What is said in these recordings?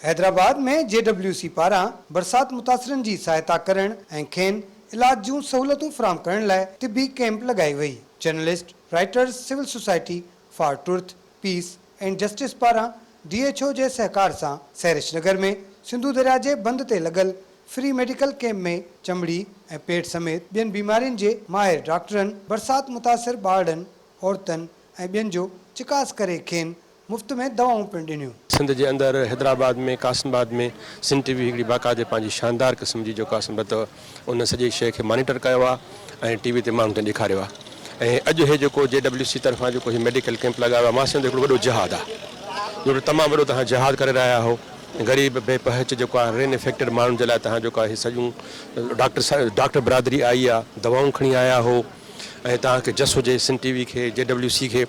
हैदराबाद में JWC पारां बरसात मुतासिरन की सहायता करण ऐं खेन इलाज जूं सहूलतूं फराहम करण लाइ तिबी कैंप लगाई वई। Journalist, writers, civil society for truth, peace and justice पारां DHO जे सहकार सां सैरिश नगर में सिंधु दरिया जे बंद ते लगल फ्री मेडिकल कैंप में चमड़ी ऐं पेट समेत ॿियनि बीमारियुनि जे माहिर डॉक्टरनि बरसात मुतासिर ॿारनि, औरतनि ऐं ॿियनि जो चिकास करे खेनि मुफ्त में दवाऊं पिणु ॾिनियूं। सिंध के अंदर हैदराबाद में कासिमाबाद में सिंध TV हिकिड़ी बाक़ाइदे पंहिंजी शानदार क़िस्म जी जेको आहे अथव उन सॼी शइ खे मॉनिटर कयो आहे ऐं TV ते माण्हुनि खे ॾेखारियो आहे। ऐं अॼु हे जेको JWC तरफ़ां जेको ही मेडिकल कैंप लॻायो आहे, मां सम्झो हिकिड़ो वॾो जहाद आहे, जो तमामु वॾो तव्हां जहाद करे रहिया हो। ग़रीब बेपहच जेको आहे रेन इफेक्टेड माण्हुनि जे लाइ तव्हां जेको आहे सॼियूं डॉक्टर बिरादरी आई आहे, दवाऊं खणी आया हो ऐं तव्हांखे जस हुजे सिंध TV खे, JWC खे।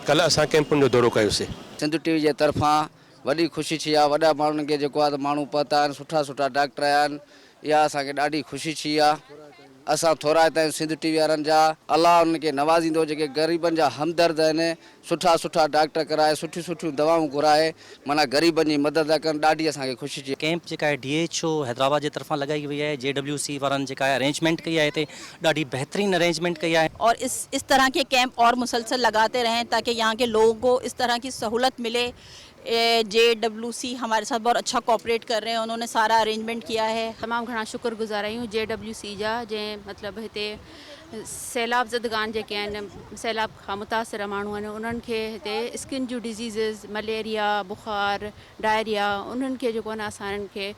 कल्ह असां कैंपुनि जो दौरो कयोसीं। सिंध TV जे तरफ़ां वॾी ख़ुशी थी आहे। वॾा माण्हुनि खे जेको आहे त माण्हू पहुता आहिनि, सुठा डॉक्टर आया आहिनि, इहा असांखे ॾाढी ख़ुशी थी आहे। असां थोरा हितां सिंध TV वारनि जा अलाह उनखे नवाज़ींदो, जेके ग़रीबनि जा हमदर्द आहिनि, सुठा डॉक्टर कराए, सुठियूं दवाऊं घुराए, माना ग़रीबनि जी मदद कनि, ॾाढी असांखे ख़ुशी थी। कैंप जेका है DHO हैदराबाद की तरफा लगाई हुई है, JWC वारनि जेका है अरेंजमेंट कई है, हिते ॾाढी बेहतरीन अरेंजमेंट कई है। और इस तरह के कैंप और मुसलसल लगाते रहें ताकि यहाँ के लोगों को इस तरह की सहूलत मिले। JWC हमारे साथ बहुत अच्छा कोऑपरेट कर रहे हैं, उन्होंने सारा अरेंजमेंट किया है। तमाम घना शुक्रगुजार आहियूं JWC जा, जैं मतलब हिते सैलाब ज़दगान जेके आहिनि, सैलाब खां मुतासिर माण्हू आहिनि, उन्हनि खे हिते स्किन जूं डिज़ीज़िस, मलेरिया, बुखार, डायरिया, उन्हनि खे जेको आहे असां इन्हनि खे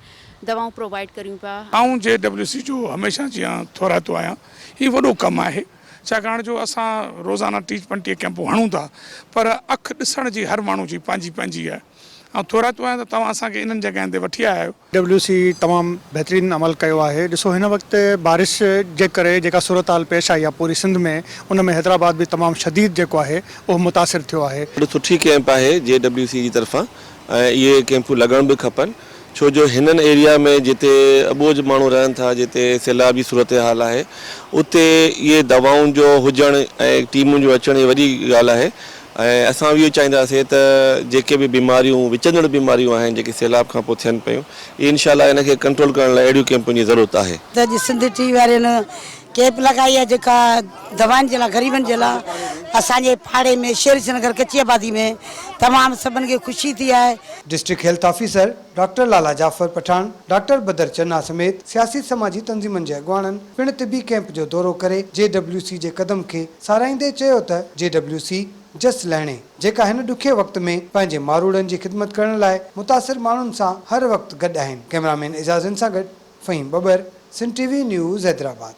दवाऊं प्रोवाइड करियूं पिया। ऐं JWC जो हमेशह जीअं थोरातो आहियां, हीउ वॾो कमु आहे, छाकाणि जो असां रोज़ाना 30-35 कैंपूं हणूं था, पर अखि ॾिसण जी हर माण्हू जी पंहिंजी आहे। ऐं थोरातो आहियां त तव्हां असांखे इन्हनि जॻहियुनि ते वठी आया आहियो। JWC तमामु बहितरीन अमल कयो आहे। ॾिसो, हिन वक़्तु बारिश जे करे जेका सूरत हाल पेश आई आहे पूरी सिंध में, उन में हैदराबाद बि तमामु शदीद जेको आहे उहो मुतासिर थियो आहे। ॾाढी सुठी कैंप आहे JWC जी तरफ़ां, ऐं इहे कैंपूं लॻण बि खपनि, छो जो हिननि एरिया में जिते अॿोझ माण्हू रहनि था, जिते सैलाबी सूरत हाल आहे, उते इहे दवाउनि जो हुजणु ऐं टीमुनि जो अचणु इहा वॾी ॻाल्हि आहे। ऐं असां बि इहो चाहींदासीं त जेके बि बीमारियूं, विचंदड़ बीमारियूं आहिनि जेके सैलाब खां पोइ थियनि पियूं, इनशाला इनखे कंट्रोल करण लाइ अहिड़ियूं कैंपुनि जी ज़रूरत आहे। त सिंध TV वारनि कैंप लगाई है जेका दवाउनि जे लाइ, ग़रीबनि जे लाइ। असांजे पाड़े में शेरिश नगर कच्ची आबादी में तमामु सभिनि खे ख़ुशी थी आहे। डिस्ट्रिक्ट हेल्थ ऑफिसर डॉक्टर लाला जाफर पठान, डॉक्टर बदर चन्ना समेत सियासी समाजी तंज़ीमनि जे अॻुवाणनि पिणु तिबी कैंप जो दौरो करे JWC जे कदम खे साराईंदे चयो त JWC जस लहणे जेका हिन ॾुखे वक़्त में पंहिंजे मारूड़नि जी ख़िदमत करण लाइ मुतासिर माण्हुनि सां हर वक़्तु गॾु आहिनि। कैमरामैन एजाज़ सां गॾु फ़हीम बबर, सिंध TV न्यूज़, हैदराबाद।